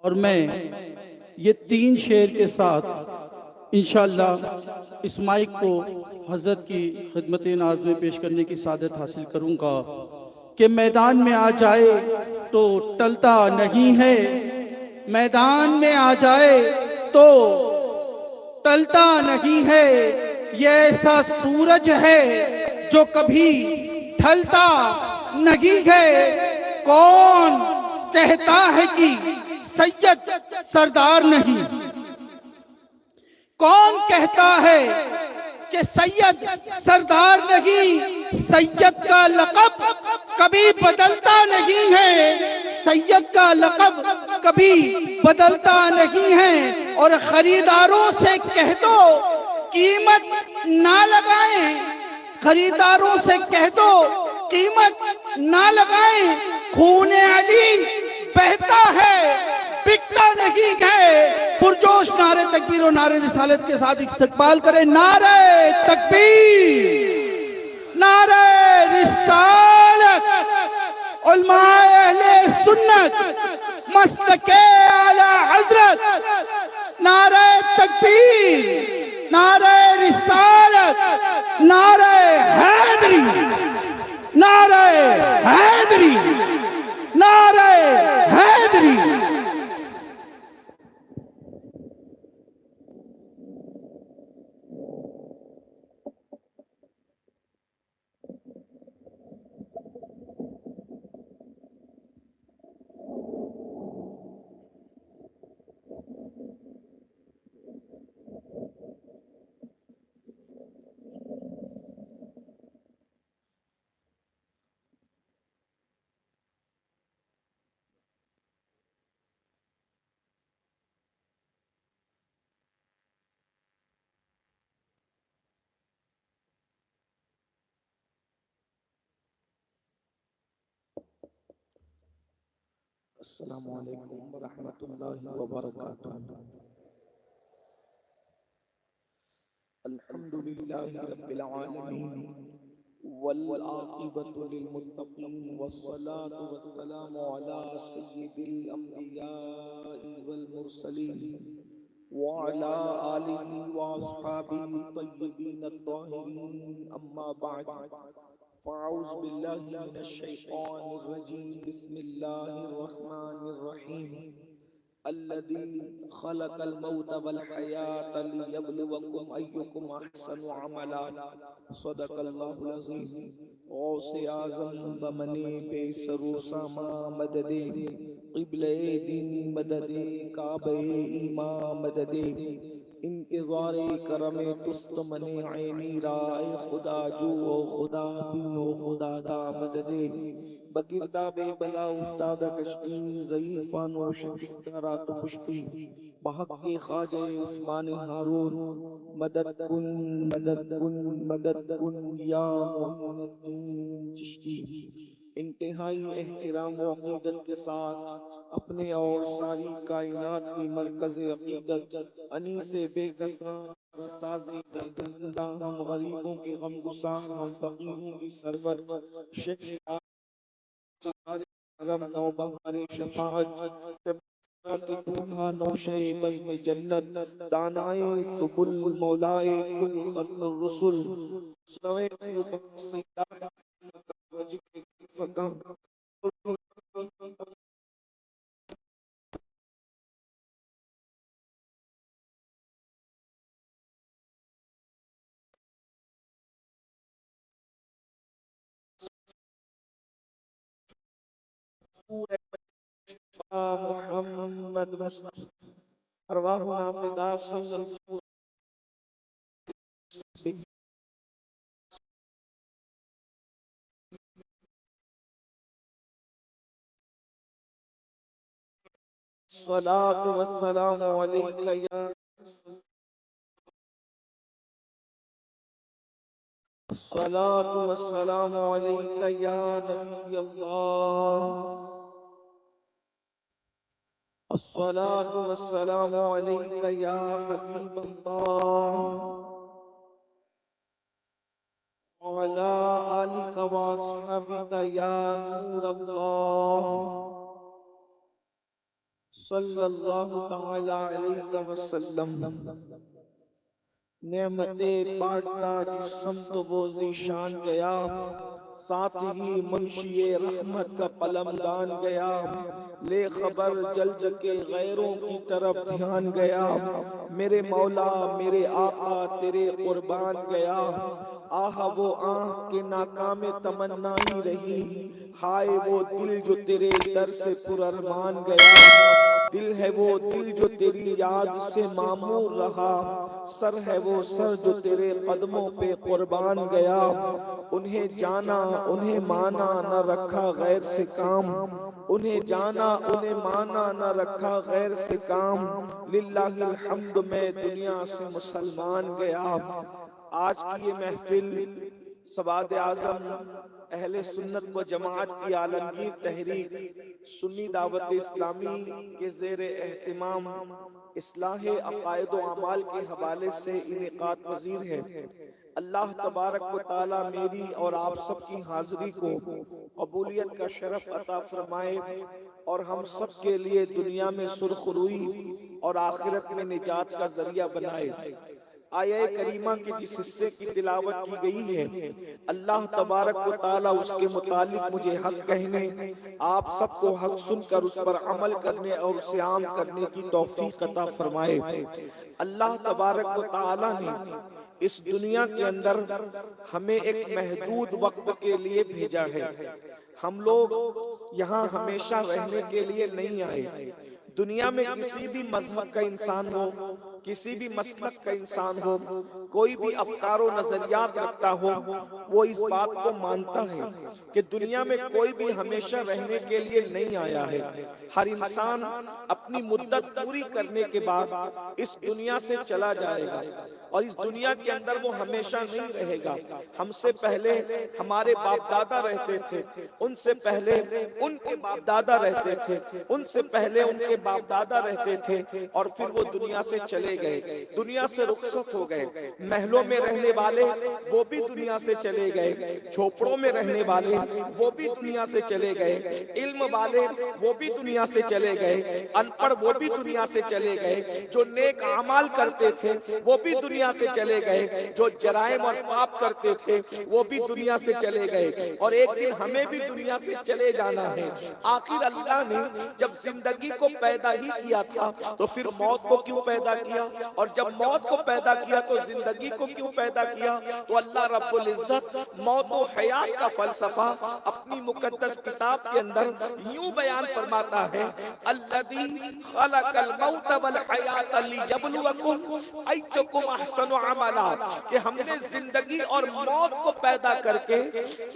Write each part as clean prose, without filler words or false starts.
اور میں یہ 3 شعر کے ساتھ انشاءاللہ اس مائک کو حضرت کی خدمت ناز میں پیش کرنے کی سعادت حاصل کروں گا کہ میدان میں آ جائے تو ٹلتا نہیں ہے، میدان میں آ جائے تو ٹلتا نہیں ہے، یہ ایسا سورج ہے جو کبھی ڈھلتا نہیں ہے۔ کون کہتا ہے کہ سید سردار نہیں؟ کون کہتا ہے کہ سید سردار نہیں؟ سید کا لقب کبھی بدلتا نہیں ہے، سید کا لقب کبھی بدلتا نہیں ہے۔ اور خریداروں سے کہہ دو قیمت نہ لگائیں، خریداروں سے کہہ دو قیمت نہ لگائیں، خون علی بہتا ہے بکتا نہیں ہے۔ پرجوش نعرے تکبیر و نعرے رسالت کے ساتھ استقبال کریں۔ نعرے تکبیر، نعرے رسالت، علماء اہل سنت، مسلک اعلی حضرت، نعرے تکبیر، نعرے رسالت، نعرے حیدری، نعرے حیدری، نعرے حیدری۔ السلام علیکم ورحمۃ اللہ وبرکاتہ۔ الحمد للہ رب العالمین والعاقبۃ للمتقین والصلاة والسلام علی سید الانبیاء والمرسلین وعلی آلہ واصحابہ الطیبین الطاہرین، اما بعد فاعوذ باللہ من الشیطان الرجیم، بسم اللہ الرحمن الرحیم۔ الذی خلق الموت والحیاة لیبلوکم ایکم احسن عملا، صدق اللہ العظیم۔ غوث اعظم بمن بے سرو ساما مدد، قبلہ دین مدد، کعبہ ایمان مدد، انتظار کرم تست من عینی رائے، خدا جو و خدا بینو خدا دا مدد۔ بگردہ بے بلا افتاد کشتی، ضعیفان و شکستہ رات پشتی، بحق کے خواجہ عثمان ہارون، مدد کن مدد کن مدد کن یا معین الدین چشتی۔ انتہائی احترام و عقیدت کے ساتھ اپنے اور ساری کائنات کی مرکز عقیدت انیس بے کساں ساز دردمندہ، ہم غریبوں کے غم گسار، ہم فقیروں کی سرور، شیخ کرم نوبہار شفاعت، دولہا نوشے بزم جنت، دانائے سبل مولائے کل خلق الرسل، سنوے سیدہ وجہ مقام محمد مصطفی ارواحنا فدا صلی اللہ علیہ الصلاة والسلام علیکہ یا الصلاة والسلام علیکہ یا نبی اللہ، الصلاة والسلام علیکہ یا حبیب اللہ، وعلى آلك وأصحابك يا نور الله، صلی اللہ تعالی علیہ وسلم نعمت بانٹتا جس سمت و ذیشان گیا، ساتھ ہی منشی رحمت کا پلمدان گیا، لے خبر جلد کے غیروں کی طرف دھیان گیا، میرے مولا میرے آقا تیرے قربان گیا، آہ وہ آنکھ کے ناکام تمنا ہی رہی، ہائے وہ دل جو تیرے در سے پرارمان گیا، دل ہے وہ دل جو تیری یاد سے معمور رہا، سر ہے وہ سر جو تیرے قدموں پہ قربان گیا، انہیں جانا انہیں مانا نہ رکھا غیر سے کام، انہیں جانا انہیں مانا نہ رکھا غیر سے کام، للہ الحمد میں دنیا سے مسلمان گیا۔ آج کی یہ محفل سواد اعظم اہل سنت و جماعت کی عالمگیر تحریک سنی دعوت اسلامی کے زیر اہتمام اصلاح عقائد و اعمال کے حوالے سے انعقاد پذیر ہے۔ اللہ تبارک و تعالی میری اور آپ سب کی حاضری کو قبولیت کا شرف عطا فرمائے اور ہم سب کے لیے دنیا میں سرخروئی اور آخرت میں نجات کا ذریعہ بنائے۔ آیہ کریمہ کے جس حصے کی تلاوت کی گئی ہے، اللہ تبارک و تعالی اس کے متعلق مجھے حق کہنے، آپ سب کو حق سن کر اس پر عمل کرنے اور اسے عام کرنے کی توفیق عطا فرمائے۔ اللہ تبارک و تعالی نے اس دنیا کے اندر ہمیں ایک محدود وقت کے لیے بھیجا ہے۔ ہم لوگ یہاں ہمیشہ رہنے کے لیے نہیں آئے۔ دنیا میں کسی بھی مذہب کا انسان ہو، کسی بھی مسلک کا انسان ہو، کوئی بھی افکار و نظریات رکھتا ہو، وہ اس بات کو مانتا ہے کہ دنیا میں کوئی بھی ہمیشہ رہنے کے لیے نہیں آیا ہے۔ ہر انسان اپنی مدت پوری کرنے کے بعد اس دنیا سے چلا جائے گا اور اس دنیا کے اندر وہ ہمیشہ نہیں رہے گا۔ ہم سے پہلے ہمارے باپ دادا رہتے تھے، ان سے پہلے ان کے باپ دادا رہتے تھے، ان سے پہلے ان کے باپ دادا رہتے تھے، اور پھر وہ دنیا سے چلے گئے، دنیا سے رخصت ہو گئے۔ محلوں میں رہنے والے وہ بھی دنیا سے چلے گئے، جھوپڑوں میں رہنے والے وہ بھی دنیا سے چلے گئے، علم والے وہ بھی دنیا سے چلے گئے، ان پڑھ وہ بھی دنیا سے چلے گئے، جو نیک اعمال کرتے تھے وہ بھی دنیا سے چلے گئے، جو جرائم اور پاپ کرتے تھے وہ بھی دنیا سے چلے گئے، اور ایک دن ہمیں بھی دنیا سے چلے جانا ہے۔ آخر اللہ نے جب زندگی کو پیدا ہی کیا تھا تو پھر موت کو کیوں پیدا کیا، اور جب موت کو پیدا کیا تو زندگی کو کیوں پیدا کیا؟ تو اللہ رب العزت موت و حیات کا فلسفہ اپنی مقدس کتاب کے اندر یوں بیان فرماتا ہے، الذی خلق الموت والحیات لیبلوکم ایکم احسن عملا، کہ ہم نے زندگی اور موت کو پیدا کر کے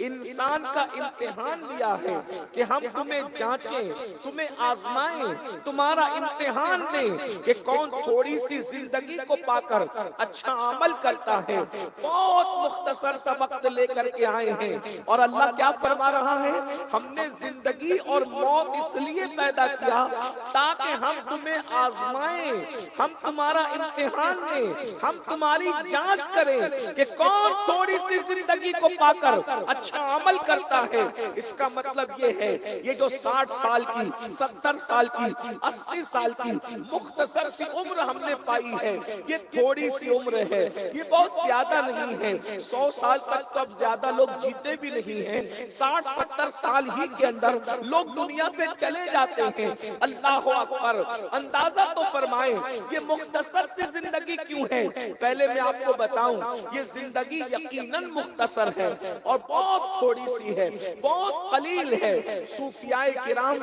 انسان کا امتحان لیا ہے کہ ہم تمہیں جانچیں، تمہیں آزمائیں، تمہارا امتحان لیں کہ کون تھوڑی سی زندگی کو پا کر اچھا عمل کرتا ہے۔ بہت مختصر سا وقت لے کر کے آئے ہیں، اور اللہ کیا فرما رہا ہے؟ ہم نے زندگی اور موت اس لیے پیدا کیا تاکہ ہم تمہیں آزمائیں، ہم تمہارا امتحان لیں، ہم تمہاری جانچ کریں کہ کون تھوڑی سی زندگی کو پا کر اچھا عمل کرتا ہے۔ اس کا مطلب یہ ہے یہ جو 60 سال کی، 70 سال کی، 80 سال کی مختصر سی عمر ہم نے پائی ہے، یہ تھوڑی سی عمر ہے، یہ بہت زیادہ نہیں ہے۔ 100 سال تک تو اب زیادہ لوگ جیتے بھی نہیں ہیں، 60-70 سال ہی کے اندر لوگ دنیا سے چلے جاتے ہیں۔ اللہ اکبر! اندازہ تو فرمائیں یہ مختصر سی زندگی کیوں ہے؟ پہلے میں آپ کو بتاؤں، یہ زندگی یقیناً مختصر ہے اور بہت تھوڑی سی ہے، بہت قلیل ہے۔ صوفیاء کرام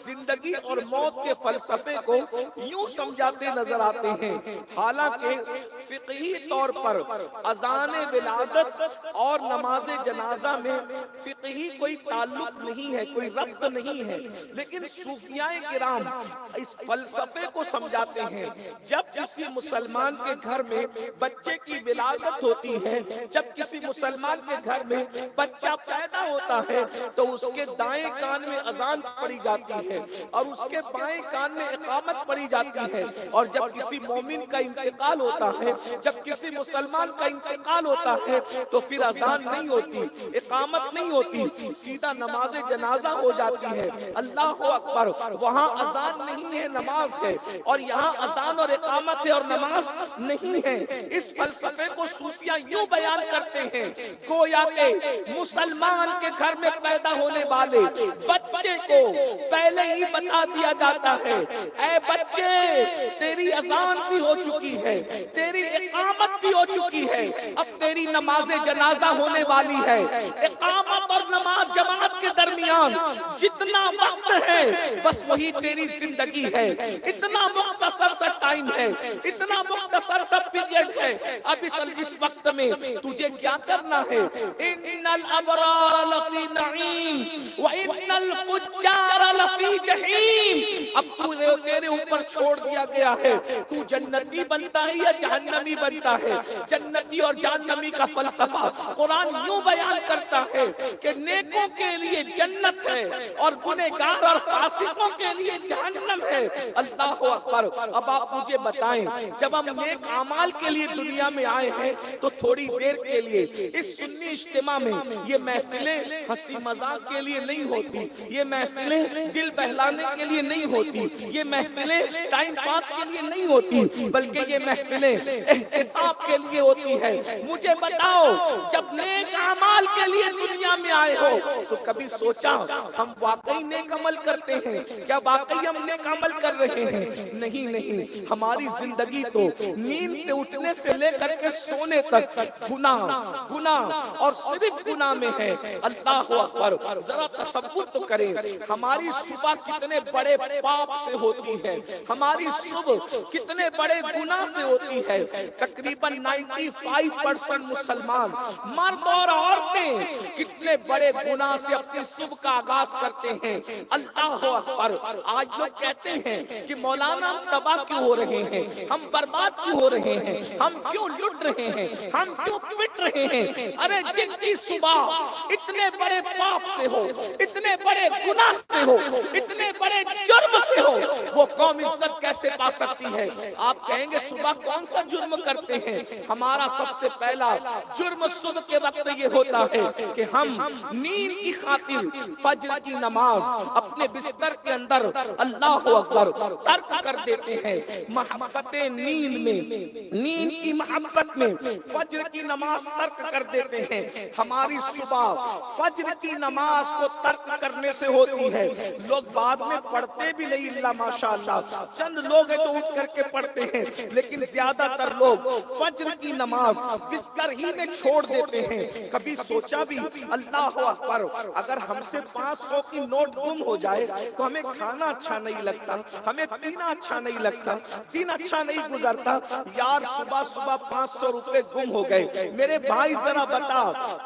زندگی اور موت کے فلسفے کو یوں سمجھاتے نظر آتے ہیں، حالانکہ فقہی طور پر اذان ولادت اور نماز جنازہ میں فقہی کوئی تعلق نہیں ہے، کوئی ربط نہیں ہے، لیکن صوفیاء کرام اس فلسفے کو سمجھاتے ہیں۔ جب کسی مسلمان کے گھر میں بچے کی ولادت ہوتی ہے، جب کسی مسلمان کے گھر میں بچہ پیدا ہوتا ہے تو اس کے دائیں کان میں اذان پڑی جاتی ہے اور اس کے بائیں کان میں اقامت پڑی جاتی ہے، اور جب کسی مومن کا انتقال ہوتا ہے، جب کسی مسلمان کا انتقال ہوتا ہے تو پھر اذان نہیں ہوتی، اقامت نہیں ہوتی، سیدھا نماز جنازہ ہو جاتی ہے۔ اللہ اکبر، وہاں اذان نہیں ہے، نماز ہے، اور یہاں اذان اور اقامت ہے اور نماز نہیں ہے۔ اس فلسفے کو صوفیہ یوں بیان کرتے ہیں گویا کہ مسلمان کے گھر میں پیدا ہونے والے بچے کو پہلے ہی بتا دیا جاتا ہے، اے بچے تیری اذان بھی ہو چکی ہے، تیری اقامت بھی ہو چکی ہے، اب تیری نماز جنازہ ہونے والی ہے۔ اقامت اور نماز جماعت کے درمیان جتنا وقت ہے بس وہی تیری زندگی ہے، اتنا مختصر سا ٹائم ہے، اتنا مختصر سا پیریڈ ہے۔ اب اس وقت میں تجھے کیا کرنا ہے؟ ان الابرار لفی نعیم وان الفجار لفی جحیم۔ اب تیرے اوپر چھوڑ دیا گیا ہے، تو جنتی بنتا ہے یا جہنمی بنتا ہے۔ جنتی اور جہنمی کا فلسفہ قرآن یوں بیان کرتا ہے کہ نیکوں کے لیے جنت ہے اور گنہگار اور فاسقوں کے لیے جہنم ہے۔ اللہ اکبر۔ اب آپ مجھے بتائیں، جب ہم نیک اعمال کے لیے دنیا میں آئے ہیں تو تھوڑی دیر کے لیے اس سنی اجتماع میں یہ محفلیں ہنسی مذاق کے لیے نہیں ہوتی، یہ محفلیں دل بہلانے کے لیے نہیں ہوتی، یہ محفلیں ٹائم پاس کے لیے نہیں ہوتی، بلکہ یہ محفلیں احتساب کے لیے ہوتی ہے۔ مجھے بتاؤ، جب نیک اعمال کے لیے دنیا میں آئے ہو تو کبھی سوچا ہم واقعی نیک عمل کرتے ہیں؟ کیا واقعی ہم نیک عمل کر رہے ہیں؟ نہیں نہیں، ہماری زندگی تو نیند سے اٹھنے سے لے کر کے سونے تک گناہ اور صرف گناہ میں ہے۔ اللہ اکبر۔ ذرا تصور تو کریں، ہماری صبح کتنے بڑے پاپ سے ہوتی ہے، ہماری صبح کتنے بڑے گناہ سے ہوتی ہے۔ تقریباً 95% مسلمان مرد اور عورتیں کتنے بڑے گناہ سے اپنی صبح کا آغاز کرتے ہیں۔ اللہ اکبر۔ آج لوگ کہتے ہیں کہ مولانا ہم تباہ کیوں ہو رہے ہیں، ہم برباد کیوں ہو رہے ہیں، ہم کیوں لٹ رہے ہیں، ہم کیوں پٹ رہے ہیں؟ ارے جن کی صبح اتنے بڑے پاپ سے ہو، اتنے بڑے گناہ سے ہو، اتنے بڑے جرم سے ہو، وہ قوم عزت کیسے پا سکتی ہے؟ آپ کہیں گے صبح کون سا جرم کرتے ہیں؟ ہمارا سب سے پہلا جرم صبح کے وقت یہ ہوتا ہے کہ ہم نیند کی خاطر فجر کی نماز اپنے بستر کے اندر اللہ اکبر ترک کر دیتے ہیں۔ محبت نیند میں، نیند کی محبت میں فجر کی نماز ترک کر دیتے ہیں۔ ہماری صبح فجر کی نماز کو ترک کرنے سے ہوتی ہے۔ لوگ بعد میں پڑھتے بھی نہیں، اللہ ماشاءاللہ چند لوگ ہیں جو اٹھ کر کے پڑھتے ہیں، لیکن زیادہ تر لوگ فجر کی نماز بستر ہی میں چھوڑ دیتے ہیں۔ کبھی سوچا بھی اللہ اکبر، اگر ہم سے 500 کی نوٹ گم ہو جائے تو ہمیں کھانا اچھا نہیں لگتا، ہمیں پینا اچھا نہیں لگتا، دن اچھا نہیں گزرتا۔ یار صبح صبح 500 روپے گم ہو گئے، میرے بھائی ذرا بتا،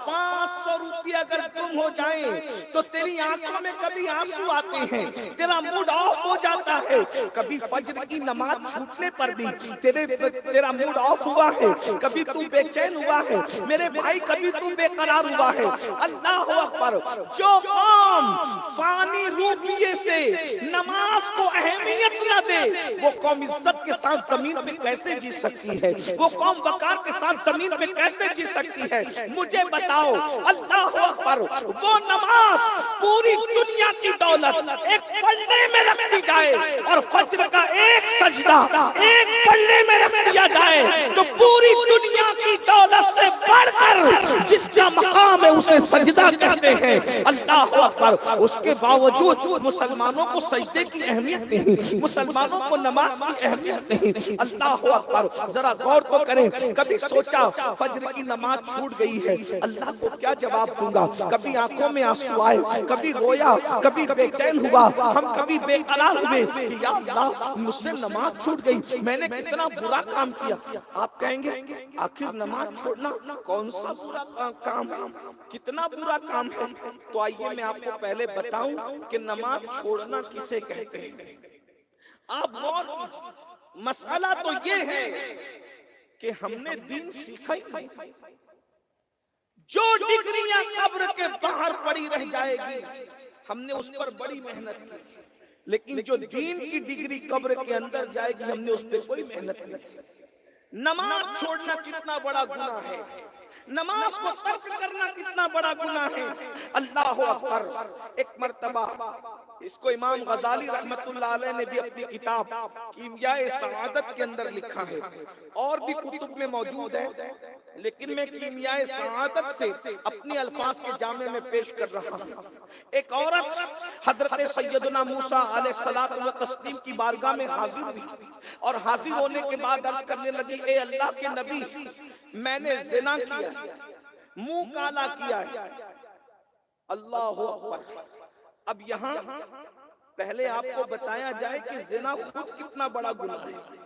500 روپے اگر گم ہو جائیں تو تیری آنکھوں میں کبھی آنسو آتے ہیں، تیرا موڈ آف ہو جاتا ہے۔ کبھی فجر کی نماز چھوٹنے پر بھی تیرا موڈ آف ہوا ہے، کبھی تو بے چین ہوا ہے میرے بھائی، کبھی تو بے قرار ہوا ہے۔ اللہ اکبر۔ جو قوم فانی روپیے سے نماز کو اہمیت نہ دے وہ قوم عزت کے ساتھ زمین پہ کیسے جی سکتی ہے؟ وہ قوم وقار کے ساتھ زمین پہ کیسے جی سکتی ہے؟ مجھے بتاؤ، اللہ اکبر، وہ نماز پوری دنیا کی دولت ایک پلڑے میں رکھ دی جائے اور فجر کا ایک سجدہ ایک پلڑے میں رکھ دیا جائے تو پوری دنیا کی دولت سے بڑھ کر جس کا مقام ہے اسے سجدہ کہتے ہیں۔ اللہ اکبر۔ اس کے باوجود مسلمانوں کو سجدے کی اہمیت نہیں، مسلمانوں کو نماز کی اہمیت نہیں۔ اللہ اکبر۔ ذرا غور تو کریں، کبھی سوچا فجر کی نماز چھوٹ گئی ہے، اللہ کو کیا جواب دوں گا؟ کبھی آنکھوں میں آنسو آئے، کبھی رویا، کبھی بے چین ہوا، ہم کبھی بے قرار ہوئے کہ یا اللہ مجھ سے نماز چھوٹ گئی، میں نے کتنا برا کام کیا۔ آپ کہیں گے آخر نماز چھوڑنا کون سا برا کام ہے، کتنا برا کام ہے؟ تو آئیے میں آپ کو پہلے بتاؤں کہ نماز چھوڑنا کسے کہتے ہیں۔ آپ غور کیجیے، مسئلہ تو یہ ہے کہ ہم نے دین سیکھا ہی نہیں۔ جو ڈگریاں قبر کے باہر پڑی رہ جائے گی، ہم نے اس پر بڑی محنت کی، لیکن جو دین کی ڈگری قبر کے اندر جائے گی ہم نے اس پہ کوئی محنت نہیں. نماز چھوڑنا کتنا بڑا گناہ ہے، نماز کو ترک کرنا کتنا بڑا گناہ ہے. اللہ اکبر. ایک مرتبہ اس کو امام غزالی رحمت اللہ علیہ نے بھی اپنی کتاب کیمیاء سعادت کے اندر لکھا ہے، اور بھی کتب میں موجود ہے، لیکن میں کیمیاء سعادت سے اپنی الفاظ کے جامع میں پیش کر رہا ہوں. ایک عورت حضرت سیدنا موسیٰ علیہ السلام و تسلیم کی بارگاہ میں حاضر ہوئی، اور حاضر ہونے کے بعد عرض کرنے لگی، اے اللہ کے نبی، میں نے زنا کیا، منہ کالا کیا ہے. اللہ اکبر. اب یہاں پہلے آپ کو بتایا جائے کہ زنا خود کتنا بڑا گناہ ہے،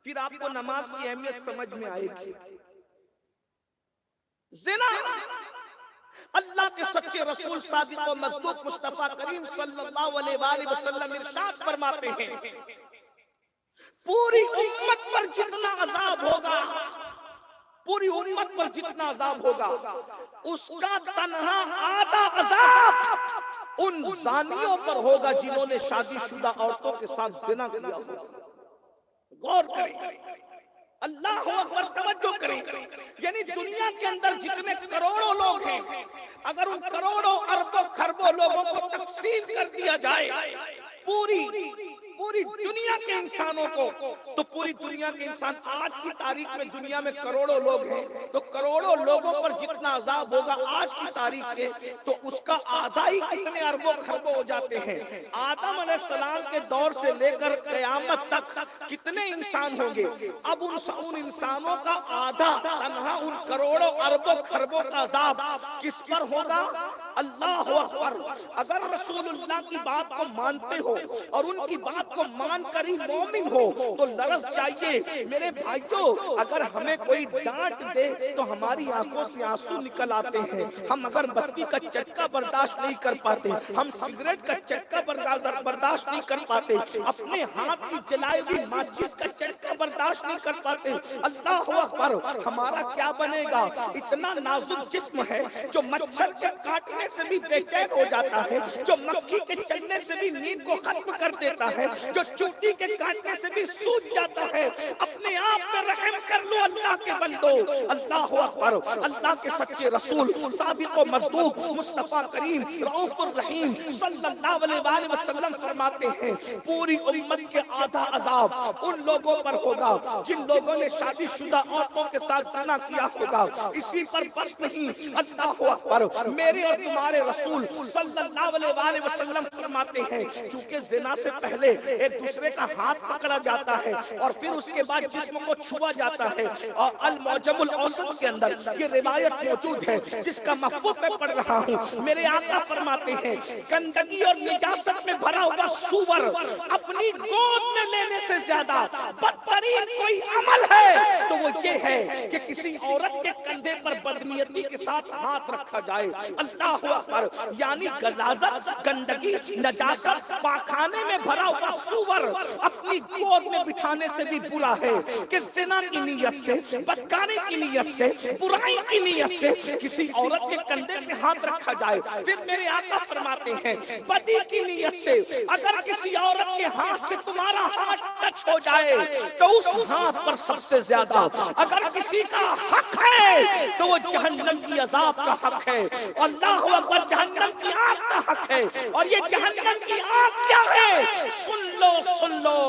پھر آپ کو نماز کی اہمیت سمجھ میں آئے گی. زنا اللہ کے سچے رسول صادق و مصدوق مصطفیٰ کریم صلی اللہ علیہ وآلہ وسلم ارشاد فرماتے ہیں، پوری امت پر جتنا عذاب ہوگا، پوری امت پر جتنا عذاب ہوگا، اس کا تنہا آدھا عذاب ان زانیوں پر ہوگا جنہوں نے شادی شدہ عورتوں کے ساتھ زنا کیا ہوگا. غور کریں، اللہ اکبر، توجہ کریں. یعنی دنیا کے اندر جتنے کروڑوں لوگ ہیں، اگر ان کروڑوں اربوں خربوں لوگوں کو تقسیم کر دیا جائے پوری دنیا کے انسانوں کو، تو پوری دنیا کے انسان آج کی تاریخ میں دنیا میں کروڑوں لوگ ہیں، تو کروڑوں لوگوں پر جتنا عذاب ہوگا آج کی تاریخ کے، تو اس کا آدھا ہی کتنے اربوں خربوں ہو جاتے ہیں. آدم علیہ السلام کے دور سے لے کر قیامت تک کتنے انسان ہوں گے؟ اب ان انسانوں کا آدھا تنہا ان کروڑوں اربوں خربوں کا عذاب کس پر ہوگا؟ اللہ اکبر. اگر رسول اللہ کی بات کو مانتے ہو اور ان کی بات کو مان کر ہی مومن ہو تو لرز چاہیے میرے بھائیوں. اگر ہمیں کوئی ڈانٹ دے تو ہماری آنکھوں سے آنسو نکل آتے ہیں. ہم اگر بتی کا چٹکا برداشت نہیں کر پاتے، ہم سگریٹ کا چٹکا برداشت نہیں کر پاتے، اپنے ہاتھ کی جلائی ہوئی ماچس کا چٹکا برداشت نہیں کر پاتے. اللہ اکبر. ہمارا کیا بنے گا؟ اتنا نازک جسم ہے جو مچھر کے کاٹنے سے بھی بے چین ہو جاتا ہے، جو مکھی کے چلنے سے بھی نیند کو ختم کر دیتا ہے، جو چوٹی کے کاٹنے سے بھی سوج جاتا ہے. اپنے آپ پر رحم کر لو اللہ کے بندو. اللہ اکبر. اللہ کے سچے رسول صادق و مصدوق مصطفیٰ کریم رؤوف الرحیم صلی اللہ علیہ وآلہ وسلم فرماتے ہیں، پوری امت کے آدھا عذاب ان لوگوں پر ہوگا جن لوگوں نے شادی شدہ عورتوں کے ساتھ زنا کیا ہوگا. اسی پر بس نہیں، اللہ اکبر. میرے اور تمہارے رسول صلی اللہ علیہ وآلہ وسلم فرماتے ہیں، چونکہ زنا سے پہلے ایک دوسرے کا ہاتھ پکڑا جاتا ہے اور پھر اس کے بعد جسم کو چھوا جاتا ہے. اور المعجم الاوسط کے اندر یہ روایت موجود ہے جس کا مفہوم میں پڑھ رہا ہوں. میرے آقا فرماتے ہیں، گندگی اور نجاست میں بھرا ہوا سور اپنی گود میں لینے سے زیادہ بدترین کوئی عمل ہے تو وہ یہ ہے کہ کسی عورت کے کندھے پر بدنیتی کے ساتھ ہاتھ رکھا جائے. اللہ اکبر. یعنی غلاظت، گندگی، نجاست پاخانے میں بھرا ہوا سور اپنی گود میں بٹھانے سے بھی برا ہے کہ زنا کی نیت سے، بدکاری کی نیت سے، برائی کی نیت سے کسی عورت کے کندھے پہ ہاتھ رکھا جائے. پھر میرے آقا فرماتے ہیں، بدی کی نیت سے اگر کسی عورت کے ہاتھ سے تمہارا ہاتھ ٹچ ہو جائے تو اس ہاتھ پر سب سے زیادہ اگر کسی کا حق ہے تو وہ جہنم کی عذاب کا حق ہے. اللہ اکبر. جہنم کی آگ کا حق ہے. اور یہ جہنم کی آگ کیا ہے؟ سن لو، سن لو.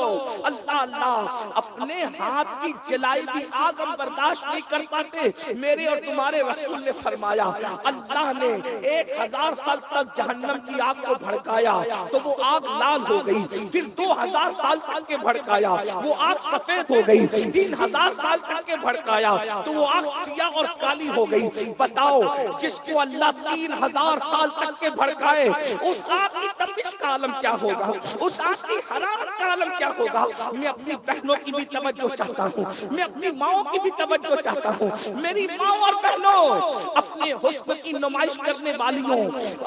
اللہ اپنے ہاتھ کی جلائی بھی آگ ہم برداشت نہیں کر پاتے. میرے اور تمہارے رسول نے فرمایا، اللہ نے 1000 سال تک جہنم کی آگ کو بھڑکایا تو وہ آگ لال ہو گئی. پھر 2000 سال تک کے بھڑکایا وہ آگ سفید ہو گئی. 3000 سال تک کے بھڑکایا تو وہ آگ سیاہ اور کالی ہو گئی. بتاؤ، جس کو اللہ 3000 سال تک کے بھڑکائے اس آگ کی تپش کا عالم کیا ہوگا؟ اس آگ کی حرارت کا عالم کیا ہوگا؟ میں اپنی بہنوں کی بھی توجہ چاہتا ہوں، میں اپنی ماؤں کی بھی توجہ چاہتا ہوں. میری ماؤں اور بہنوں، اپنے حسن کی نمائش کرنے والیوں،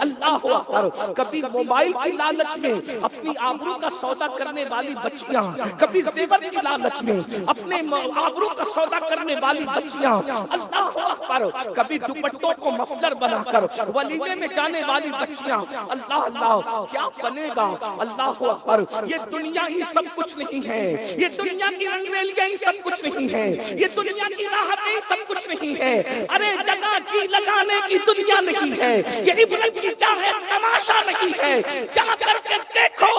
اللہ اکبر. کبھی موبائل کی لالچ میں اپنی آبرو کا سودا کرنے والی بچیاں، کبھی کبھی زیور کی لالچ میں اپنے آبرو کا سودا کرنے والی بچیاں، اللہ اکبر، کبھی دوپٹوں کو مفلر بنا کر ولیمے میں جانے والی بچیاں، اللہ اللہ کیا بنے گا؟ اللہ اکبر، یہ دنیا ہی سب کچھ نہیں ہے، یہ دنیا کی رنگ ریلیاں ہی سب کچھ نہیں ہے، یہ دنیا کی راحتیں ہی سب کچھ نہیں ہے، ارے جگہ جی لگانے کی دنیا نہیں ہے، یہ عبرت کی جا ہے، تماشا نہیں ہے، جا کر کے دیکھو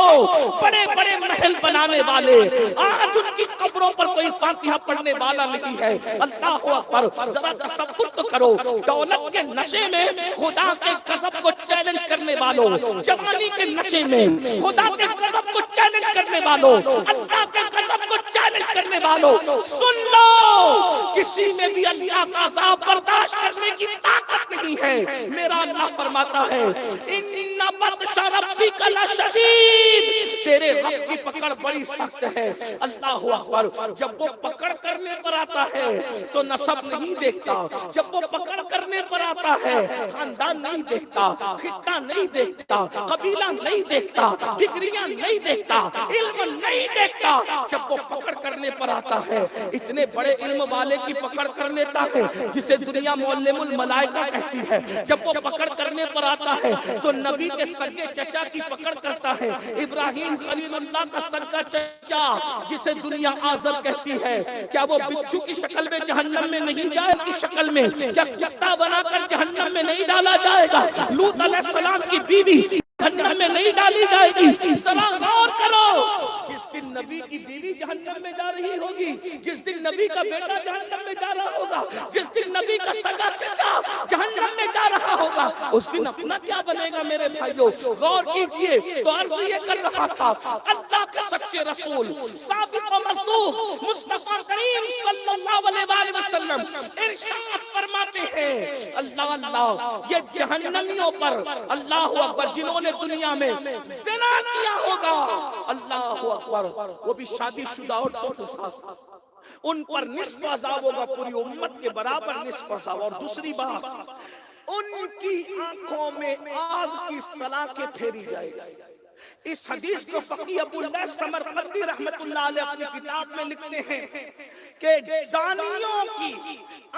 بڑے بڑے محل بنانے والے، آج ان کی قبروں پر کوئی فاتحہ پڑھنے والا نہیں ہے، اللہ اکبر، ذرا تصور تو کرو، دولت کے نشے میں خدا کے غضب کو چیلنج کرنے والوں، جوانی کے نشے میں خدا کے غضب کو چیلنج کرنے والوں، اللہ کے غضب کو چیلنج کرنے والوں، سن لو کسی میں بھی اللہ کا عذاب برداشت کرنے کی طاقت نہیں ہے۔ میرا اللہ فرماتا ہے ان بطش ربک لشدید، تیرے رب کی پکڑ بڑی سخت ہے۔ اللہ اکبر، جب وہ پکڑ کرنے پر آتا ہے تو نسب نہیں دیکھتا، جب وہ پکڑ کرنے پر آتا ہے خاندان نہیں دیکھتا، خطہ نہیں دیکھتا، قبیلہ نہیں دیکھتا، ڈگریاں نہیں دیکھتا، علم نہیں دیکھتا، جب وہ پکڑ کرنے پر آتا ہے اتنے بڑے علم والے کی پکڑ کر لیتا ہے جسے دنیا معلم الملائکہ کہتی ہے، جب وہ پکڑ کرنے پر آتا ہے تو نبی کے سگے چچا کی پکڑ کرتا ہے، ابراہیم خلیل اللہ کا سگا چچا جسے دنیا آزر کہتی ہے، کیا وہ بچھو کی شکل میں جہنم میں نہیں جائے کی شکل میں، کیا کتا بنا کر جہنم میں نہیں ڈالا جائے گا، لوط علیہ السلام کی بیوی جہنم میں نہیں ڈالی جائے گی، ذرا غور کرو، جس دن نبی کی بیوی جہنم میں جا رہی ہوگی، جس دن نبی کا بیٹا جہنم میں جا رہا ہوگا، جس دن نبی کا سگا چچا جہنم میں جا رہا ہوگا، اس دن اپنا کیا بنے گا میرے بھائیوں؟ غور کیجئے، تو عرض یہ کر رہا تھا، اللہ کے سچے رسول صادق و مصدوق مصطفیٰ کریم صلی اللہ علیہ وسلم ارشاد فرماتے ہیں، اللہ اللہ یہ جہنمیوں پر، اللہ اکبر، جنہوں نے دنیا میں زنا کیا ہوگا، اللہ اکبر، وہ بھی شادی شدہ عورتوں کے ساتھ، ان پر نصف عذاب ہوگا، پوری امت کے برابر نصف عذاب۔ اور دوسری بات، ان کی آنکھوں میں آگ کی سلاخیں پھیری جائے گی۔ اس حدیث کو فقی ابو اللہ سمرقندی رحمت اللہ علیہ اپنی کتاب میں لکھتے ہیں کہ زانیوں کی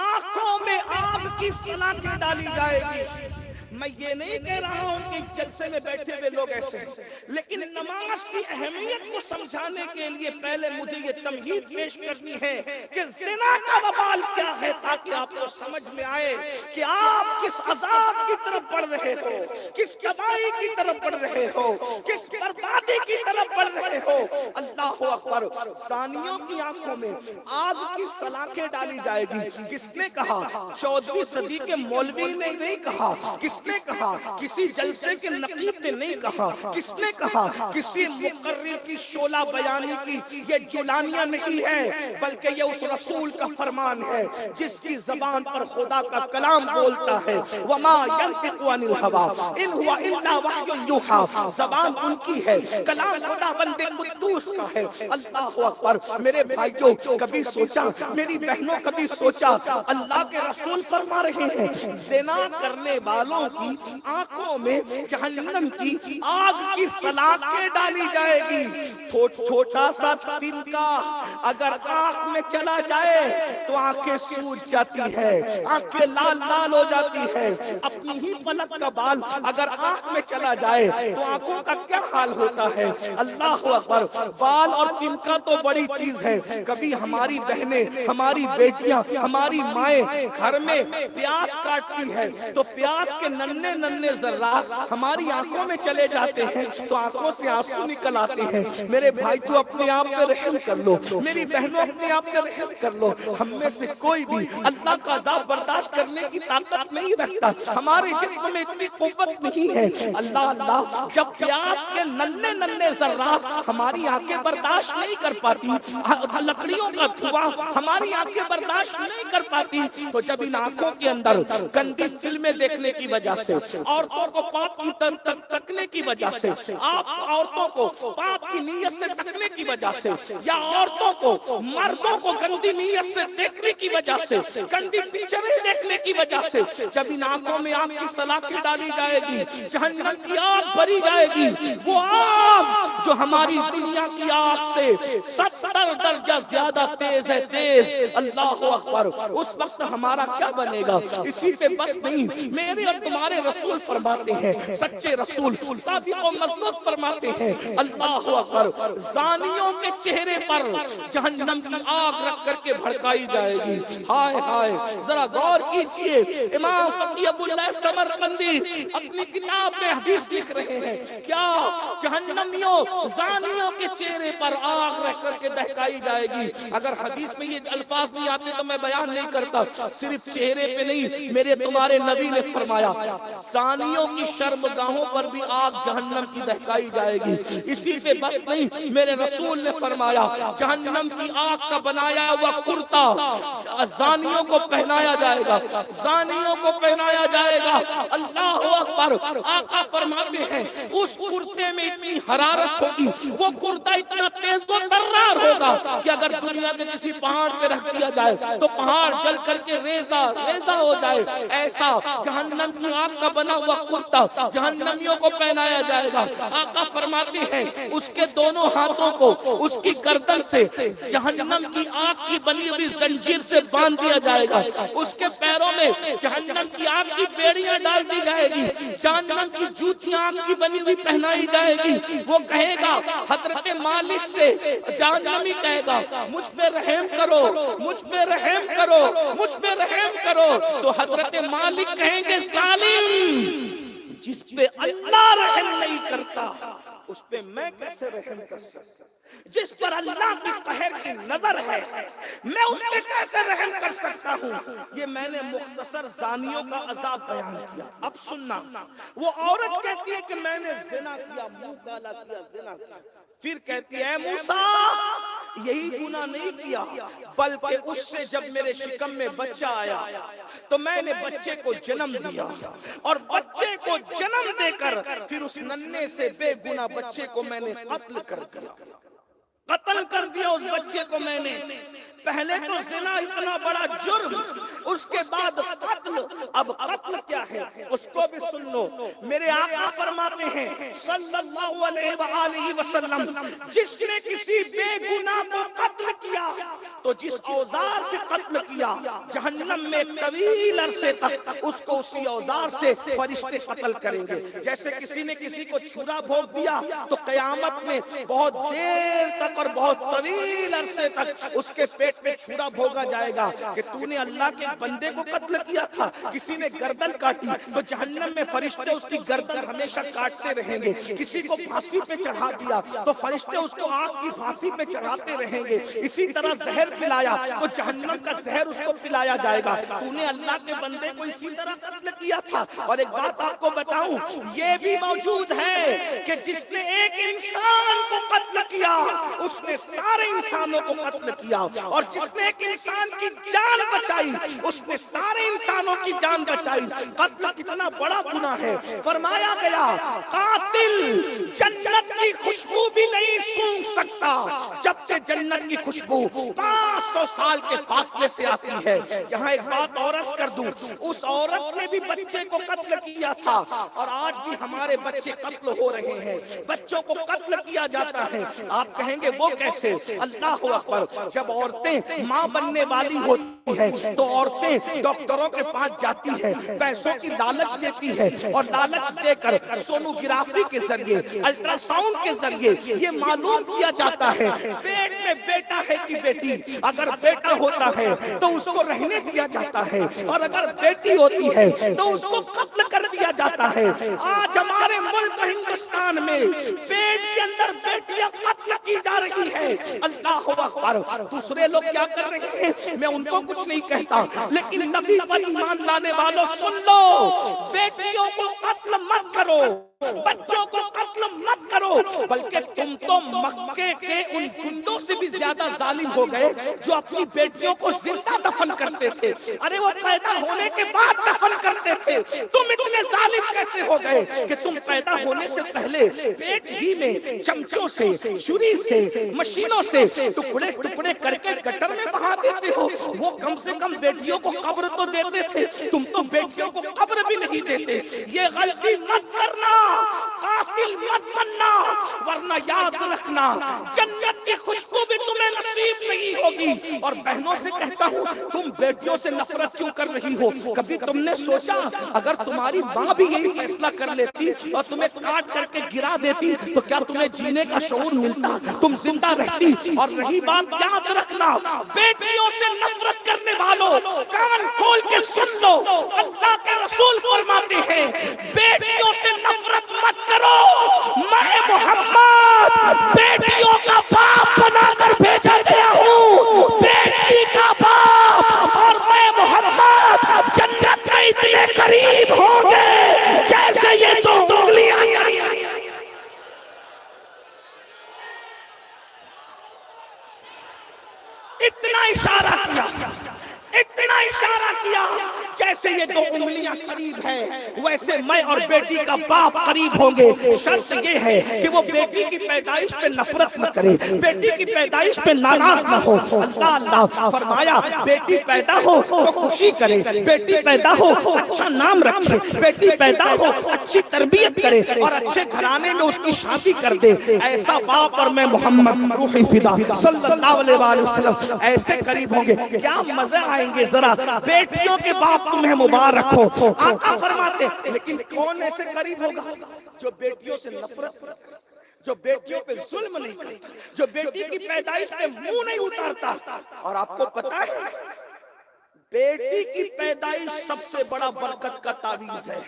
آنکھوں میں آگ کی سلاخیں ڈالی جائے گی۔ میں یہ نہیں کہہ رہا ہوں کہ اس جلسے میں بیٹھے ہوئے لوگ ایسے ہیں، لیکن نماز کی اہمیت کو سمجھانے کے لیے پہلے مجھے یہ تمہید پیش کرنی ہے کہ زنا کا وبال کیا ہے، تاکہ آپ کو سمجھ میں آئے کہ آپ کس عذاب کی طرف بڑھ رہے ہو، کس تباہی کی طرف بڑھ رہے ہو، کس بربادی کی طرف بڑھ رہے ہو۔ اللہ اکبر، زانیوں کی آنکھوں میں آگ کی سلاخیں ڈالی جائے گی۔ کس نے کہا؟ 14ویں صدی کے مولوی نے نہیں کہا، کس نے کہا؟ کسی جلسے کے نقیب نے نہیں کہا، کس نے کہا؟ کسی مقرر کی شعلہ بیانی کی یہ جولانیہ نہیں ہے، بلکہ یہ اس رسول کا فرمان ہے جس کی زبان پر خدا کا کلام بولتا ہے، وما ينطق عن الهوى ان هو الا وحی یوحی، زبان ان کی ہے، کلام خدا بند قدوس کا ہے۔ اللہ اکبر، میرے بھائیوں، کبھی سوچا، میری بہنوں کبھی سوچا، اللہ کے رسول فرما رہے ہیں زنا کرنے والوں کی آنکھوں میں جہنم کی آگ کی سلاخیں ڈالی جائے گی۔ چھوٹا سا تنکا اگر آنکھ میں چلا جائے تو آنکھیں سوج جاتی ہے، آنکھیں لال لال ہو جاتی ہے۔ اپنی ہی پلک کا بال اگر آنکھ میں چلا جائے تو آنکھوں کا کیا حال ہوتا ہے؟ اللہ اکبر، بال اور تنکا تو بڑی چیز ہے، کبھی ہماری بہنیں، ہماری بیٹیاں، ہماری مائیں گھر میں پیاز کاٹتی ہے تو پیاز کے ننھے ننھے ذرات ہماری آنکھوں میں چلے جاتے ہیں تو آنکھوں سے آنسو نکل آتے ہیں۔ میرے بھائی تو اپنے آپ پہ رحم کر لو، میری بہنوں اپنے آپ پہ رحم کر لو، ہم میں سے کوئی بھی اللہ کا عذاب برداشت کرنے کی طاقت نہیں رکھتا، ہمارے جسم میں اتنی قوت نہیں ہے۔ اللہ اللہ، جب پیاز کے ننھے ننھے ذرات ہماری آنکھیں برداشت نہیں کر پاتی، لکڑیوں کا دھواں ہماری آنکھیں برداشت نہیں کر پاتی، تو جب ان آنکھوں کے اندر گندی فلمیں دیکھنے کی وجہ وجہ سے، عورتوں کو پاپ کی تکنے کی وجہ سے، آپ عورتوں کو پاپ کی نیت سے تکنے کی وجہ سے، یا عورتوں کو مردوں کو گندی نیت سے دیکھنے کی وجہ سے، گندی پکچریں دیکھنے کی وجہ سے، جب ان آنکھوں میں آگ کی سلاخیں ڈالی جائے گی، جہنم کی آگ بھری جائے گی، وہ آگ جو ہماری دنیا کی آگ سے 70 درجہ زیادہ تیز ہے، تیز، اللہ اکبر، اس وقت ہمارا کیا بنے گا؟ اسی پہ بس نہیں، میرے اور تمہارے رسول فرماتے ہیں، سچے رسول صادق و مصدوق فرماتے ہیں، اللہ اکبر، زانیوں کے چہرے پر جہنم کی آگ رکھ کر کے بھڑکائی جائے گی۔ ہائے ہائے، ذرا غور کیجئے، امام فقی ابو اللہ سمرقندی اپنی کتاب میں حدیث لکھ رہے ہیں، کیا جہنمیوں زانیوں کے چہرے پر آگ رکھ کر کے دہکائی جائے گی؟ اگر حدیث میں یہ الفاظ نہیں آتے تو میں بیان نہیں کرتا، صرف چہرے پہ نہیں، میرے تمہارے نبی نے فرمایا زانیوں کی شرمگاہوں پر بھی آگ جہنم کی دہکائی جائے گی۔ اسی پہ بس نہیں، میرے رسول نے فرمایا جہنم کی آگ کا بنایا ہوا کرتا زانیوں کو پہنایا جائے گا، زانیوں کو پہنایا جائے گا، اللہ اکبر۔ آقا فرماتے ہیں اس کرتے میں اتنی حرارت ہوگی، وہ کرتا اتنا تیز و ترار ہوگا کہ اگر دنیا کے کسی پہاڑ پہ رکھ دیا جائے تو پہاڑ جل کر کے ریزہ ہو جائے، ایسا جہنم کی آگ کا بنا ہوا کرتا جہنمیوں کو پہنایا جائے گا۔ آقا فرماتے ہیں اس کے دونوں ہاتھوں کو اس کی گردن سے جہنم کی آگ کی بنی ہوئی زنجیر سے باندھ دیا جائے گا، اس کے پیروں میں جہنم کی آگ کی بیڑیاں ڈال دی جائے گی، جہنم کی جوتیاں آگ کی بنی ہوئی پہنائی جائے گی۔ وہ کہے گا حضرت مالک سے، جہنمی کہے گا مجھ پہ رحم کرو، مجھ پہ رحم کرو، مجھ پہ رحم کرو، تو حضرت مالک کہیں گے ظالم، جس پہ اللہ رحم نہیں کرتا اس پہ میں کیسے رحم کر سکتا؟ جس پر اللہ کی قہر کی نظر ہے میں اس پہ کیسے رحم کر سکتا ہوں؟ یہ میں نے مختصر زانیوں کا عذاب بیان کیا۔ اب سننا، وہ عورت کہتی ہے کہ میں نے زنا کیا، منہ کالا کیا، زنا کیا، پھر کہتی ہے موسیٰ یہی گناہ نہیں کیا، بلکہ اس سے جب میرے شکم میں بچہ آیا تو میں نے بچے کو جنم دیا، اور بچے کو جنم دے کر پھر اس ننھے سے بے گناہ بچے کو میں نے قتل کر دیا، قتل کر دیا اس بچے کو میں نے۔ پہلے تو زنا اتنا بڑا جرم، اس کے بعد قتل، اب قتل کیا ہے اس کو بھی سن لو۔ میرے آقا فرماتے ہیں صلی اللہ علیہ وآلہ وسلم، جس نے کسی بے گناہ کو قتل کیا تو جس اوزار سے قتل کیا جہنم میں طویل عرصے تک اس کو اسی اوزار سے فرشتے قتل کریں گے۔ جیسے کسی نے کسی کو چھرا بھونک دیا تو قیامت میں بہت دیر تک اور بہت طویل عرصے تک اس کے پیٹ پہ چھرا بھوگا جائے گا کہ تو نے اللہ کے بندے کو قتل کیا تھا۔ کسی نے گردن کاٹی تو جہنم میں فرشتے اس کی گردن ہمیشہ کاٹتے رہیں گے۔ کسی کو پھانسی پہ چڑھا دیا تو فرشتے اس کو آگ کی پھانسی پہ چڑھاتے رہیں گے۔ اسی طرح زہر پلایا تو جہنم کا زہر اس کو پلایا جائے گا، تو نے اللہ کے بندے کو اسی طرح قتل کیا تھا۔ اور ایک بات آپ کو بتاؤں، یہ بھی موجود ہے کہ جس نے ایک انسان کو قتل کیا اس نے سارے انسانوں کو قتل کیا، اور جس نے ایک انسان کی جان بچائی اس نے سارے انسانوں کی جان بچائی۔ قتل کتنا بڑا گناہ ہے۔ فرمایا گیا قاتل جنت کی خوشبو بھی نہیں سونگھ سکتا جب کہ جنت کی خوشبو 500 سال کے فاصلے سے آتی ہے۔ یہاں ایک بات اور عرض کر دوں، اس عورت نے بھی بچے کو قتل کیا تھا، اور آج بھی ہمارے بچے قتل ہو رہے ہیں، بچوں کو قتل کیا جاتا ہے۔ آپ کہیں گے وہ کیسے؟ اللہ اکبر، جب عورتیں ماں بننے والی ہوتی ہیں تو عورتیں ڈاکٹروں کے پاس جاتی ہیں، پیسوں کی لالچ دیتی ہے، اور لالچ دے کر سونوگرافی کے ذریعے، الٹرا ساؤنڈ کے ذریعے یہ معلوم کیا جاتا ہے پیٹ میں بیٹا ہے کہ بیٹی۔ اگر بیٹا ہوتا ہے تو اس کو رہنے دیا جاتا ہے، اور اگر بیٹی ہوتی ہے تو اس کو قتل کر دیا جاتا ہے۔ آج ہمارے ملک ہندوستان میں پیٹ کے اندر بیٹیاں قتل کی جا رہی ہے۔ اللہ اکبر. دوسرے لوگ کیا کر رہے ہیں میں ان کو کچھ نہیں کہتا, لیکن نبی پر ایمان لانے والوں سن لو, بیٹیوں کو قتل مت کرو, بچوں کو قتل مت کرو, بلکہ تم تو مکے کے ان گنڈوں سے بھی زیادہ ظالم ہو گئے جو اپنی بیٹیوں کو زندہ دفن کرتے تھے. ارے وہ پیدا ہونے کے بعد دفن کرتے تھے, تم اتنے ظالم کیسے ہو گئے کہ تم پیدا ہونے سے پہلے پیٹ ہی میں چمچوں سے, چھری سے, مشینوں سے ٹکڑے ٹکڑے کر کے گٹر میں بہا دیتے ہو. وہ کم سے کم بیٹیوں کو قبر تو دیتے تھے, تم تو بیٹیوں کو قبر بھی نہیں دیتے. یہ غلطی مت کرنا, قاتل مت بننا, ورنہ یاد رکھنا جنت کی خوشبو بھی تمہیں نصیب نہیں ہوگی. اور بہنوں سے کہتا ہوں, تم بیٹیوں سے نفرت کیوں کر رہی ہو؟ کبھی تم نے سوچا اگر تمہاری ماں بھی یہی فیصلہ کر لیتی اور تمہیں کاٹ کر کے گرا دیتی تو کیا تمہیں جینے کا شعور ملتا؟ تم زندہ رہتی. اور رہی بات, یاد رکھنا بیٹیوں سے نفرت کرنے والوں کان کھول کے سن لو, اللہ کے رسول فرماتے ہیں بیٹیوں سے نفرت مت کرو. میں محمد بیٹیوں کا باپ بنا کر بھیجا گیا ہوں, بیٹی کا باپ, اور میں محمد جنت میں اتنے قریب ہوں گے جیسے یہ دو انگلیاں. اتنا اشارہ کیا, اتنا اشارہ کیا, جیسے یہ دو انگلیاں قریب ہیں ویسے میں اور بیٹی کا باپ قریب ہوں گے. شرط یہ ہے کہ وہ بیٹی کی پیدائش پہ نفرت نہ کرے, بیٹی کی پیدائش پہ ناراض نہ ہو. اللہ اللہ فرمایا بیٹی پیدا ہو تو خوشی کرے, بیٹی پیدا ہو اچھا نام رکھے, بیٹی پیدا ہو اچھی تربیت کرے اور اچھے گھرانے میں اس کی شادی کر دے. ایسا باپ اور میں محمد روح فدا صلی اللہ علیہ وآلہ وسلم ایسے قریب ہوں گے, کیا مزہ آئیں گے. ذرا بیٹیوں کے باپ تمہیں مبارک ہو. آقا فرماتے لیکن کون ایسے قریب ہوگا جو بیٹیوں سے نفرت کرتا, جو بیٹیوں پہ ظلم نہیں کرتا, جو بیٹی کی پیدائش پہ منہ نہیں اتارتا. اور آپ کو پتا ہے بیٹی کی پیدائش سب سے بڑا برکت کا تعویذ ہے.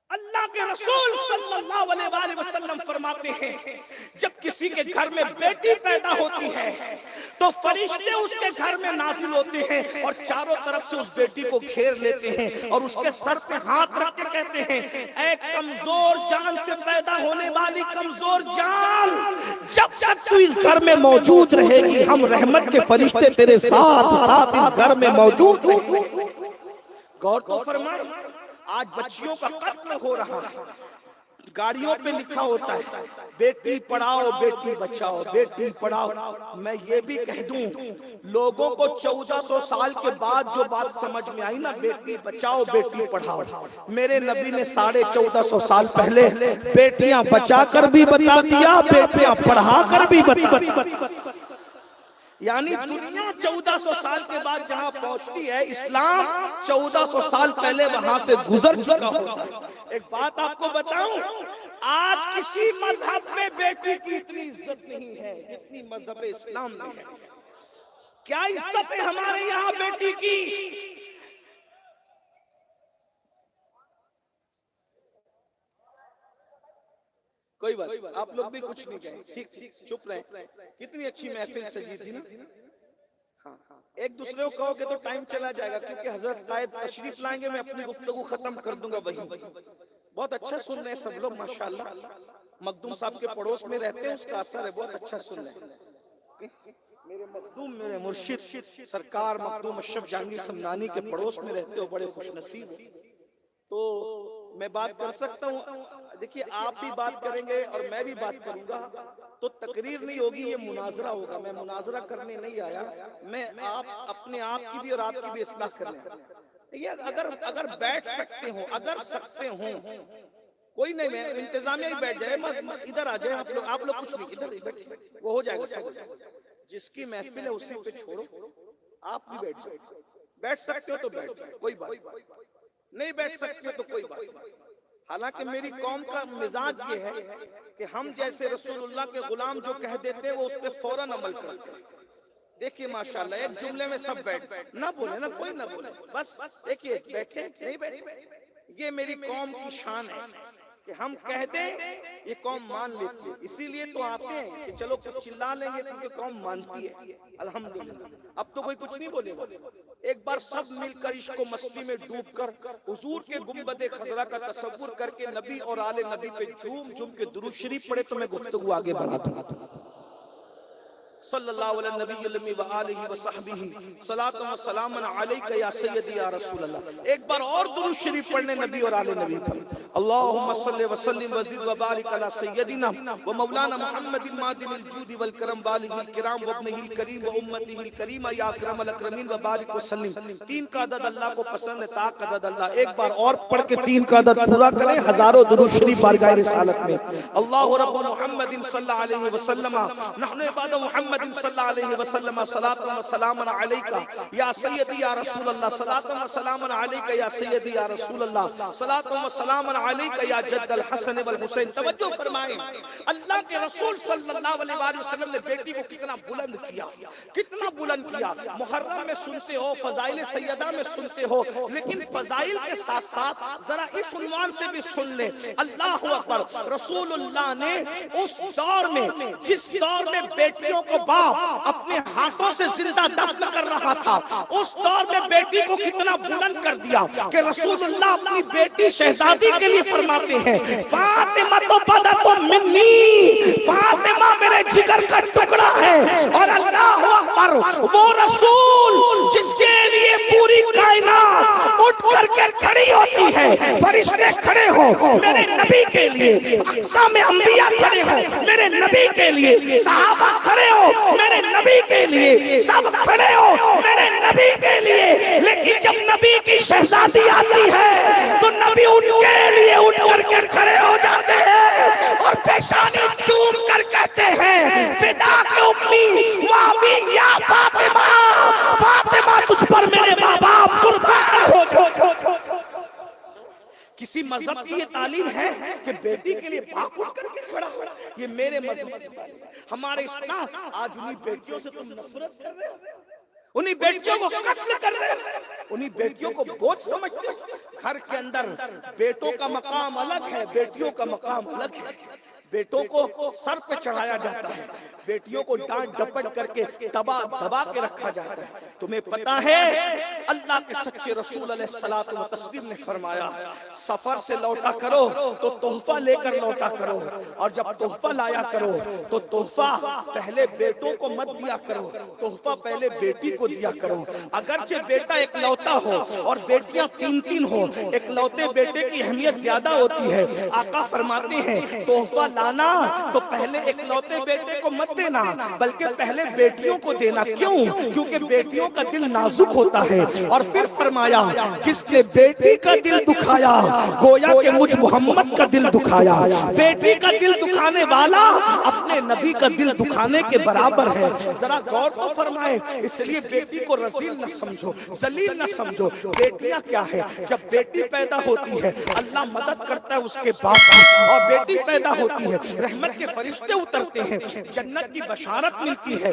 اللہ کے رسول صلی اللہ علیہ وآلہ وسلم فرماتے ہیں جب کسی کے گھر میں بیٹی پیدا ہوتی ہے تو فرشتے اس کے گھر میں نازل ہوتے ہیں اور چاروں طرف سے اس بیٹی کو گھیر لیتے ہیں اور اس کے سر پہ ہاتھ رکھ کے کہتے ہیں اے کمزور جان سے پیدا ہونے والی کمزور جان, جب تک تو اس گھر میں موجود رہے گی ہم رحمت کے فرشتے تیرے ساتھ ساتھ اس گھر میں موجود رہیں گے. غور تو فرمائیں, آج بچیوں کا قتل ہو رہا ہے, گاڑیوں پہ لکھا ہوتا ہے بیٹی پڑھاؤ بیٹی بچاؤ, بیٹی پڑھاؤ. میں یہ بھی کہہ دوں لوگوں کو 1400 سال کے بعد جو بات سمجھ میں آئی نا, بیٹی بچاؤ بیٹی پڑھاؤ, میرے نبی نے 1450 سال پہلے بیٹیاں بچا کر بھی بتا دیا, بیٹیاں پڑھا کر بھی بتا دیا. یعنی دنیا 1400 سال کے بعد جہاں پہنچتی ہے, اسلام 1400 سال پہلے وہاں سے گزر چکا ہوتا ہے. ایک بات آپ کو بتاؤں, آج کسی مذہب میں بیٹی کی اتنی عزت نہیں ہے جتنی مذہب اسلام میں ہے. کیا عزت ہے ہمارے یہاں بیٹی کی. کوئی بات, آپ لوگ بھی کچھ نہیں کہیں, ٹھیک ٹھیک چپ رہیں. کتنی اچھی محفل سجی تھی نا. ایک دوسرے کو کہو کہ تو ٹائم چلا جائے گا کیونکہ حضرت قائد تشریف لائیں گے, میں اپنی گفتگو ختم کر دوں گا. وہی بہت اچھا سن رہے ہیں سب لوگ ماشاءاللہ. مخدوم صاحب کے پڑوس میں رہتے ہیں, اس کا اثر ہے, بہت اچھا سن رہے ہیں. میرے مخدوم میرے مرشد سرکار مخدوم اشرف جہانگیر سمنانی کے پڑوس میں رہتے ہو, بڑے خوش نصیب ہو. تو میں بات کر سکتا ہوں. دیکھیے آپ بھی بات کریں گے اور میں بھی بات کروں گا تو تقریر نہیں ہوگی, یہ مناظرہ ہوگا. میں مناظرہ کرنے نہیں آیا, میں آپ اپنے آپ کی بھی اور آپ کی بھی اصلاح کرنے آیا. اگر بیٹھ سکتے ہوں, اگر سکتے ہوں, کوئی نہیں, میں انتظامیہ ہی بیٹھ جائے, ادھر آ جائے آپ لوگ کچھ نہیں, ادھر بیٹھ, وہ ہو جائے گا سب. جس کی محفل ہے اسی پہ چھوڑو, آپ بھی بیٹھ جائے. بیٹھ سکتے ہو تو بیٹھ جائے, کوئی بات نہیں بیٹھ سکتے تو کوئی بات. حالانکہ میری قوم کا مزاج یہ ہے کہ ہم جیسے رسول اللہ کے غلام جو کہہ دیتے ہیں وہ اس پہ فوراً عمل کرتے ہیں. دیکھیے ماشاءاللہ ایک جملے میں سب بیٹھ نہ بولے نا, کوئی نہ بولے, بس دیکھیے بیٹھے نہیں بیٹھے, یہ میری قوم کی شان ہے. کہ ہم کہہ دیں یہ قوم مان لیتی ہے، اسی لیے تو آتے ہیں کہ چلو کچھ چلا لیں گے کیونکہ قوم مانتی ہے۔ الحمدللہ اب تو کوئی کچھ نہیں بولے گا۔ ایک بار سب مل کر عشق و مستی میں ڈوب کر حضور کے گنبد خضرا کا تصور کر کے نبی اور آل نبی پہ جھوم جھوم کے درود شریف پڑھے تو میں گفتگو آگے بڑھاتا ہوں۔ صلی اللہ علیہ نبی المی وآلہ وصحبہ صلاۃ و سلام علیک یا سیدی یا رسول اللہ۔ ایک بار اور درود شریف پڑھنے نبی اور آل نبی پر۔ اللہم صلی وسلم وزد وبارک علی سیدنا و مولانا محمد معدن الجود والکرم والہ الکرام وابنہ الکریم و امتہ الکریمہ یا اکرم الاکرمین وبارک وسلم۔ 3 کا عدد اللہ کو پسند ہے، تا کا عدد اللہ۔ ایک بار اور پڑھ کے 3 کا عدد پورا کریں، ہزاروں درود شریف بارگاہ رسالت میں۔ اللہ رب محمد صلی اللہ علیہ وسلم نحن عباد محمد صلی اللہ علیہ وسلم صلاۃ و سلام علیک یا سیدی یا رسول اللہ، صلاۃ و سلام علیک یا سیدی یا رسول اللہ، صلاۃ و سلام علیک یا جد الحسن والحسین۔ توجہ فرمائیں، اللہ کے رسول صلی اللہ علیہ وآلہ وسلم نے بیٹی کو کتنا بلند کیا، کتنا بلند کیا۔ محرم میں سنتے ہو، فضائل سیدہ میں سنتے ہو، لیکن فضائل کے ساتھ ساتھ ذرا اس عنوان سے بھی سن لیں۔ اللہ اکبر، رسول اللہ نے اس دور میں، جس دور میں بیٹیوں کو باپ اپنے ہاتھوں سے زندہ دفن کر رہا تھا، اس دور میں بیٹی کو کتنا بلند کر دیا کہ رسول اللہ اپنی بیٹی شہزادی کے لیے فرماتے ہیں فاطمہ تو بدت منی، فاطمہ میرے جگر کا ٹکڑا ہے۔ اور اللہ اکبر، وہ رسول جس کے لیے پوری کائنات اٹھ کر کے کھڑی ہوتی ہے، فرشتے کھڑے ہو میرے نبی کے لیے، اقسام انبیاء کھڑے ہو میرے نبی کے لیے، صحابہ کھڑے ہو میرے نبی کے لیے، سب کھڑے ہو میرے نبی کے لیے، لیکن جب نبی کی شہزادی آتی ہے تو نبی ان کے لیے اٹھ کر کے کھڑے ہو جاتے ہیں اور پیشانی چوم کر کہتے ہیں فدا کے امی مامی یا فاطمہ، فاطمہ تجھ پر میرے ماں باپ قربان ہو جائے۔ کسی مذہب کی یہ تعلیم ہے کہ بیٹی کے لیے باپ اٹھ کر کے کھڑا ہو؟ یہ میرے مذہب کی تعلیم۔ ہمارے اسلام آج انہی بیٹیوں سے تم نفرت کر رہے ہو، انہی بیٹیوں کو قتل کر رہے ہو، انہی بیٹیوں کو بوجھ سمجھتے ہو۔ گھر کے اندر بیٹوں کا مقام الگ ہے، بیٹیوں کا مقام الگ ہے۔ بیٹوں کو سر پہ چڑھایا جاتا ہے، بیٹیوں کو ڈانٹ ڈپٹ کر کے دبا کے رکھا جاتا ہے۔ تمہیں پتا ہے اللہ کے سچے رسول علیہ الصلوۃ والتسلیم نے فرمایا سفر سے لوٹا کرو تو تحفہ لے کر لوٹا کرو، اور جب تحفہ لایا کرو تو تحفہ پہلے بیٹوں کو مت دیا کرو، تحفہ پہلے بیٹی کو دیا کرو۔ اگرچہ بیٹا ایک لوتا ہو اور بیٹیاں 3 ہو، ایک لوتے بیٹے کی اہمیت زیادہ ہوتی ہے۔ آقا فرماتے ہیں تحفہ لانا تو پہلے ایک لوتے بیٹے کو مت دینا، بلکہ پہلے بیٹیوں کو دینا۔ کیوں؟ کیونکہ بیٹیوں کا دل نازک ہوتا ہے۔ اور پھر فرمایا جس نے بیٹی کا دل دکھایا گویا کہ مجھ محمد کا دل دکھایا۔ بیٹی کا دل دکھانے والا اپنے نبی کا دل دکھانے کے برابر ہے۔ ذرا غور تو فرمائے، اس لیے بیٹی کو رذیل نہ سمجھو، ذلیل نہ سمجھو۔ بیٹیاں کیا ہے؟ جب بیٹی پیدا ہوتی ہے اللہ مدد کرتا ہے اس کے باپ کی، اور بیٹی پیدا ہوتی ہے رحمت کے فرشتے اترتے ہیں، جنت کی بشارت ملتی ہے۔